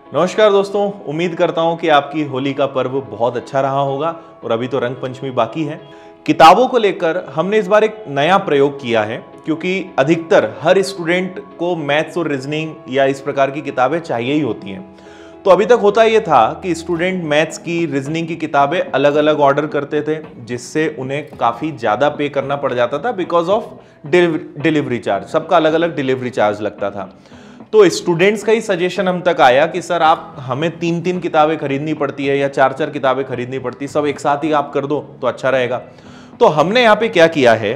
नमस्कार दोस्तों, उम्मीद करता हूं कि आपकी होली का पर्व बहुत अच्छा रहा होगा और अभी तो रंग पंचमी बाकी है। किताबों को लेकर हमने इस बार एक नया प्रयोग किया है क्योंकि अधिकतर हर स्टूडेंट को मैथ्स और रीजनिंग या इस प्रकार की किताबें चाहिए ही होती हैं। तो अभी तक होता ये था कि स्टूडेंट मैथ्स की, रीजनिंग की किताबें अलग अलग ऑर्डर करते थे, जिससे उन्हें काफ़ी ज़्यादा पे करना पड़ जाता था बिकॉज ऑफ डिलीवरी चार्ज। सबका अलग अलग डिलीवरी चार्ज लगता था। तो स्टूडेंट्स का ही सजेशन हम तक आया कि सर आप हमें 3-3 किताबें खरीदनी पड़ती है या 4-4 किताबें खरीदनी पड़ती है, सब एक साथ ही आप कर दो तो अच्छा रहेगा। तो हमने यहाँ पे क्या किया है,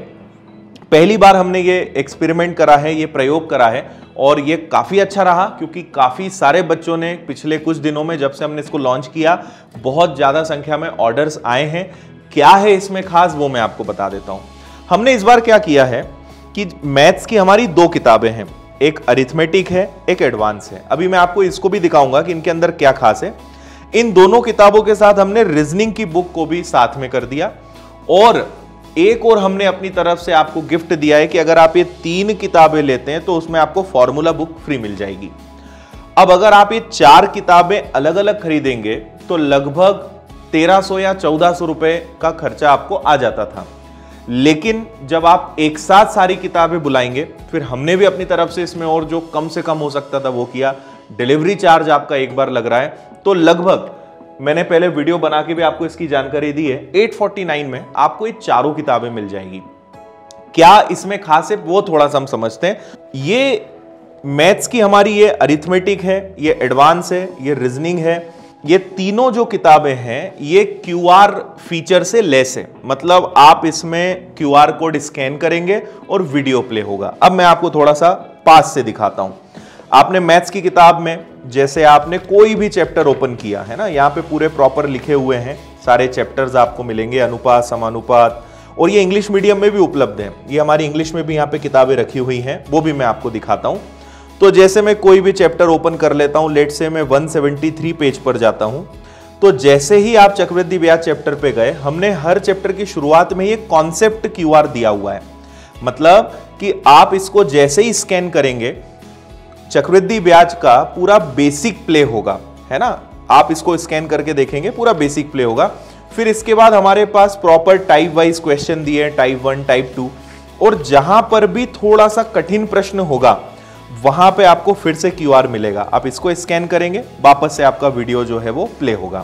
पहली बार हमने ये एक्सपेरिमेंट करा है, ये प्रयोग करा है और ये काफ़ी अच्छा रहा क्योंकि काफ़ी सारे बच्चों ने पिछले कुछ दिनों में, जब से हमने इसको लॉन्च किया, बहुत ज़्यादा संख्या में ऑर्डर्स आए हैं। क्या है इसमें खास वो मैं आपको बता देता हूँ। हमने इस बार क्या किया है कि मैथ्स की हमारी 2 किताबें हैं, एक अरिथमेटिक है, एक एडवांस है। अभी मैं आपको इसको भी दिखाऊंगा कि इनके अंदर क्या खास है। इन दोनों किताबों के साथ हमने रीजनिंग की बुक को भी साथ में कर दिया और एक और हमने अपनी तरफ से आपको गिफ्ट दिया है कि अगर आप ये 3 किताबें लेते हैं तो उसमें आपको फॉर्मूला बुक फ्री मिल जाएगी। अब अगर आप ये 4 किताबें अलग अलग खरीदेंगे तो लगभग 1300 या 1400 रुपए का खर्चा आपको आ जाता था। लेकिन जब आप एक साथ सारी किताबें बुलाएंगे, फिर हमने भी अपनी तरफ से इसमें और जो कम से कम हो सकता था वो किया। डिलीवरी चार्ज आपका एक बार लग रहा है, तो लगभग मैंने पहले वीडियो बना के भी आपको इसकी जानकारी दी है, 849 में आपको ये चारों किताबें मिल जाएंगी। क्या इसमें खास है वो थोड़ा सा हम समझते हैं। ये मैथ्स की हमारी ये अरिथमेटिक है, ये एडवांस है, ये रीजनिंग है। ये तीनों जो किताबें हैं ये क्यूआर फीचर से लेस है, मतलब आप इसमें क्यूआर कोड स्कैन करेंगे और वीडियो प्ले होगा। अब मैं आपको थोड़ा सा पास से दिखाता हूं। आपने मैथ्स की किताब में जैसे आपने कोई भी चैप्टर ओपन किया है ना, यहाँ पे पूरे प्रॉपर लिखे हुए हैं, सारे चैप्टर्स आपको मिलेंगे, अनुपात, समानुपात, और ये इंग्लिश मीडियम में भी उपलब्ध है। ये हमारी इंग्लिश में भी यहाँ पे किताबें रखी हुई हैं, वो भी मैं आपको दिखाता हूँ। तो जैसे मैं कोई भी चैप्टर ओपन कर लेता हूं, लेट से मैं 173 पेज पर जाता हूं, तो जैसे ही आप चक्रवृद्धि ब्याज चैप्टर पे गए, हमने हर चैप्टर की शुरुआत में ये कॉन्सेप्ट क्यूआर दिया हुआ है। मतलब कि आप इसको जैसे ही स्कैन करेंगे, चक्रवृद्धि ब्याज का पूरा बेसिक प्ले होगा, है ना। आप इसको स्कैन करके देखेंगे, पूरा बेसिक प्ले होगा। फिर इसके बाद हमारे पास प्रॉपर टाइप वाइज क्वेश्चन दिए, टाइप 1, टाइप 2, और जहां पर भी थोड़ा सा कठिन प्रश्न होगा वहां पे आपको फिर से क्यूआर मिलेगा। आप इसको स्कैन करेंगे, वापस से आपका वीडियो जो है वो प्ले होगा।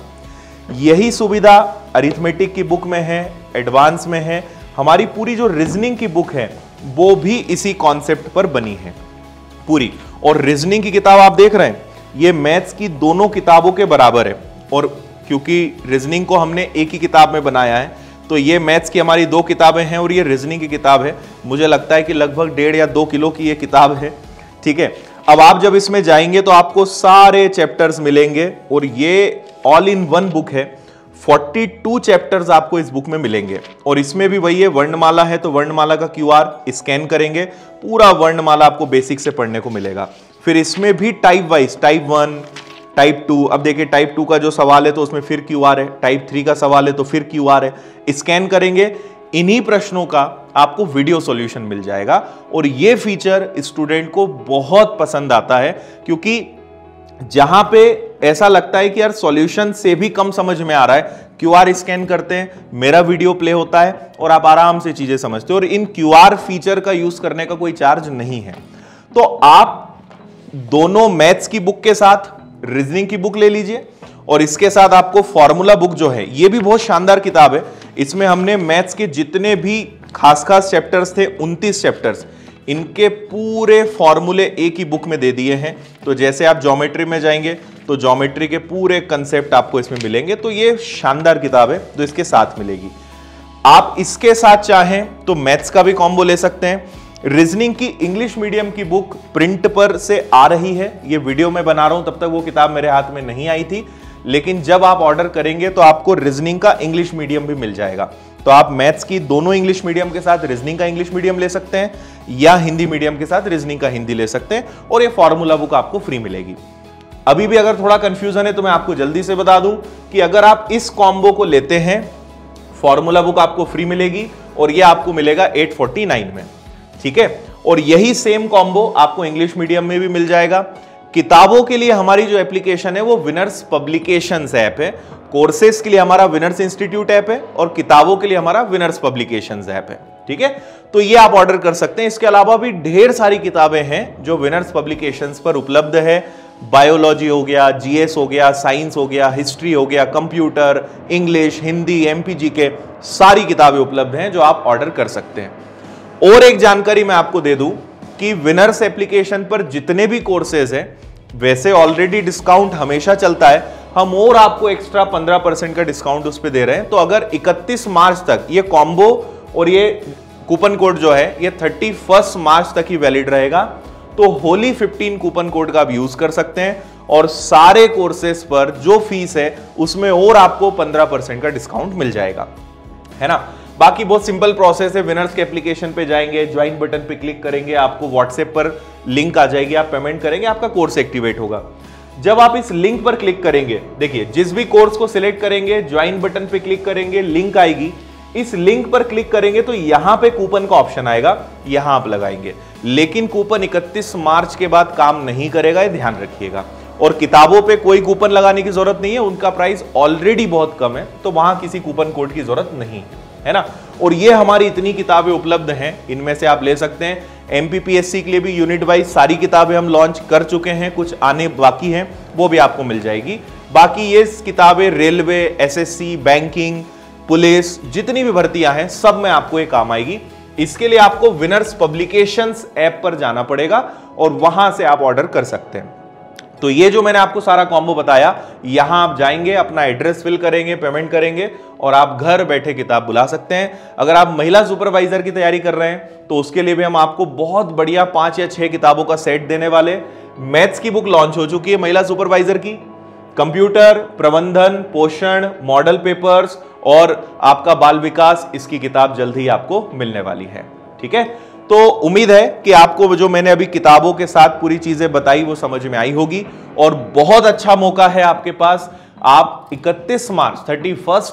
यही सुविधा अरिथमेटिक की बुक में है, एडवांस में है। हमारी पूरी जो रीजनिंग की बुक है वो भी इसी कॉन्सेप्ट पर बनी है पूरी। और रीजनिंग की किताब आप देख रहे हैं, ये मैथ्स की दोनों किताबों के बराबर है। और क्योंकि रीजनिंग को हमने एक ही किताब में बनाया है, तो ये मैथ्स की हमारी 2 किताबें हैं और ये रीजनिंग की किताब है। मुझे लगता है कि लगभग 1.5 या 2 किलो की ये किताब है, ठीक है। अब आप जब इसमें जाएंगे तो आपको सारे चैप्टर्स मिलेंगे और ये ऑल इन वन बुक है। 42 चैप्टर्स आपको इस बुक में मिलेंगे और इसमें भी वही है, वर्णमाला है तो वर्णमाला का क्यूआर स्कैन करेंगे, पूरा वर्णमाला आपको बेसिक से पढ़ने को मिलेगा। फिर इसमें भी टाइप वाइज, टाइप 1, टाइप 2, अब देखिए टाइप 2 का जो सवाल है तो उसमें फिर क्यूआर है, टाइप 3 का सवाल है तो फिर क्यूआर है। स्कैन करेंगे, इन्हीं प्रश्नों का आपको वीडियो सॉल्यूशन मिल जाएगा। और ये फीचर स्टूडेंट को बहुत पसंद आता है क्योंकि जहां पे ऐसा लगता है कि यार सॉल्यूशन से भी कम समझ में आ रहा है, क्यूआर स्कैन करते हैं, मेरा वीडियो प्ले होता है और आप आराम से चीजें समझते हो। और इन क्यूआर फीचर का यूज करने का कोई चार्ज नहीं है। तो आप दोनों मैथ्स की बुक के साथ रीजनिंग की बुक ले लीजिए और इसके साथ आपको फॉर्मूला बुक जो है, ये भी बहुत शानदार किताब है। इसमें हमने मैथ्स के जितने भी खास चैप्टर्स थे, 29 चैप्टर्स, इनके पूरे फॉर्मूले एक ही बुक में दे दिए हैं। तो जैसे आप ज्योमेट्री में जाएंगे तो ज्योमेट्री के पूरे कंसेप्ट आपको इसमें मिलेंगे। तो ये शानदार किताब है जो इसके साथ मिलेगी। आप इसके साथ चाहें तो मैथ्स का भी कॉम्बो ले सकते हैं। रीजनिंग की इंग्लिश मीडियम की बुक प्रिंट पर से आ रही है, ये वीडियो में बना रहा हूं, तब तक वो किताब मेरे हाथ में नहीं आई थी। लेकिन जब आप ऑर्डर करेंगे तो आपको रीजनिंग का इंग्लिश मीडियम भी मिल जाएगा। तो आप मैथ्स की दोनों इंग्लिश मीडियम के साथ रीजनिंग का इंग्लिश मीडियम ले सकते हैं या हिंदी मीडियम के साथ रीजनिंग का हिंदी ले सकते हैं और ये फॉर्मूला बुक आपको फ्री मिलेगी। अभी भी अगर थोड़ा कंफ्यूजन है तो मैं आपको जल्दी से बता दूं कि अगर आप इस कॉम्बो को लेते हैं, फॉर्मूला बुक आपको फ्री मिलेगी और ये आपको मिलेगा 849 में, ठीक है। और यही सेम कॉम्बो आपको इंग्लिश मीडियम में भी मिल जाएगा। किताबों के लिए हमारी जो एप्लीकेशन है वो विनर्स पब्लिकेशंस ऐप है, कोर्सेज के लिए हमारा विनर्स इंस्टीट्यूट ऐप है और किताबों के लिए हमारा विनर्स पब्लिकेशंस ऐप है। ठीक है, तो ये आप ऑर्डर कर सकते हैं। इसके अलावा भी ढेर सारी किताबें हैं जो विनर्स पब्लिकेशंस पर उपलब्ध है। बायोलॉजी हो गया, जीएस हो गया, साइंस हो गया, हिस्ट्री हो गया, कंप्यूटर, इंग्लिश, हिंदी, एमपीजी के सारी किताबें उपलब्ध हैं जो आप ऑर्डर कर सकते हैं। और एक जानकारी मैं आपको दे दूं कि विनर्स एप्लीकेशन पर जितने भी कोर्सेज हैं, वैसे ऑलरेडी डिस्काउंट हमेशा चलता है, हम और आपको एक्स्ट्रा 15% का डिस्काउंट उस पर दे रहे हैं। तो अगर 31 मार्च तक ये कॉम्बो और ये कूपन कोड जो है ये 31 मार्च तक ही वैलिड रहेगा, तो होली 15 कूपन कोड का आप यूज कर सकते हैं और सारे कोर्सेज पर जो फीस है उसमें और आपको 15% का डिस्काउंट मिल जाएगा, है ना। बाकी बहुत सिंपल प्रोसेस है। विनर्स के एप्लीकेशन पे जाएंगे, ज्वाइन बटन पे क्लिक करेंगे, आपको व्हाट्सएप पर लिंक आ जाएगी, आप पेमेंट करेंगे, आपका कोर्स एक्टिवेट होगा। जब आप इस लिंक पर क्लिक करेंगे, देखिए जिस भी कोर्स को सिलेक्ट करेंगे, ज्वाइन बटन पे क्लिक करेंगे, लिंक आएगी, इस लिंक पर क्लिक करेंगे तो यहां पे कूपन का ऑप्शन आएगा, यहां आप लगाएंगे। लेकिन कूपन 31 मार्च के बाद काम नहीं करेगा, ये ध्यान रखिएगा। और किताबों पे कोई कूपन लगाने की जरूरत नहीं है, उनका प्राइस ऑलरेडी बहुत कम है, तो वहां किसी कूपन कोड की जरूरत नहीं है ना। और ये हमारी इतनी किताबें उपलब्ध हैं, इनमें से आप ले सकते हैं। एमपीपीएससी के लिए भी यूनिट वाइज सारी किताबें हम लॉन्च कर चुके हैं, कुछ आने बाकी हैं, वो भी आपको मिल जाएगी। बाकी ये किताबें रेलवे, एसएससी, बैंकिंग, पुलिस, जितनी भी भर्तियां हैं सब में आपको ये काम आएगी। इसके लिए आपको विनर्स पब्लिकेशंस ऐप पर जाना पड़ेगा और वहां से आप ऑर्डर कर सकते हैं। तो ये जो मैंने आपको सारा कॉम्बो बताया, यहां आप जाएंगे, अपना एड्रेस फिल करेंगे, पेमेंट करेंगे और आप घर बैठे किताब बुला सकते हैं। अगर आप महिला सुपरवाइजर की तैयारी कर रहे हैं तो उसके लिए भी हम आपको बहुत बढ़िया 5 या 6 किताबों का सेट देने वाले। मैथ्स की बुक लॉन्च हो चुकी है महिला सुपरवाइजर की, कंप्यूटर, प्रबंधन, पोषण, मॉडल पेपर्स और आपका बाल विकास, इसकी किताब जल्द ही आपको मिलने वाली है। ठीक है, तो उम्मीद है कि आपको जो मैंने अभी किताबों के साथ पूरी चीजें बताई वो समझ में आई होगी। और बहुत अच्छा मौका है आपके पास, आप 31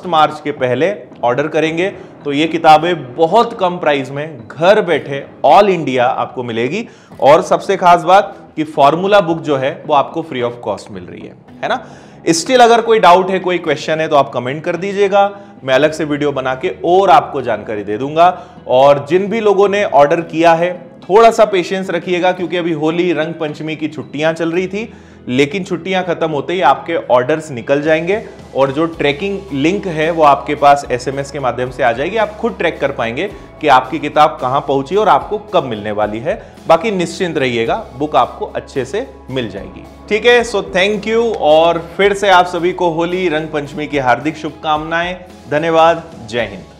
मार्च के पहले ऑर्डर करेंगे तो ये किताबें बहुत कम प्राइस में घर बैठे ऑल इंडिया आपको मिलेगी। और सबसे खास बात कि फॉर्मूला बुक जो है वो आपको फ्री ऑफ कॉस्ट मिल रही है ना। स्टिल अगर कोई डाउट है, कोई क्वेश्चन है तो आप कमेंट कर दीजिएगा, मैं अलग से वीडियो बना के और आपको जानकारी दे दूंगा। और जिन भी लोगों ने ऑर्डर किया है थोड़ा सा पेशेंस रखिएगा, क्योंकि अभी होली, रंग पंचमी की छुट्टियां चल रही थी, लेकिन छुट्टियां खत्म होते ही आपके ऑर्डर्स निकल जाएंगे और जो ट्रैकिंग लिंक है वो आपके पास एसएमएस के माध्यम से आ जाएगी। आप खुद ट्रैक कर पाएंगे कि आपकी किताब कहां पहुंची और आपको कब मिलने वाली है। बाकी निश्चिंत रहिएगा, बुक आपको अच्छे से मिल जाएगी। ठीक है, सो थैंक यू और फिर से आप सभी को होली, रंग पंचमी की हार्दिक शुभकामनाएं। धन्यवाद, जय हिंद।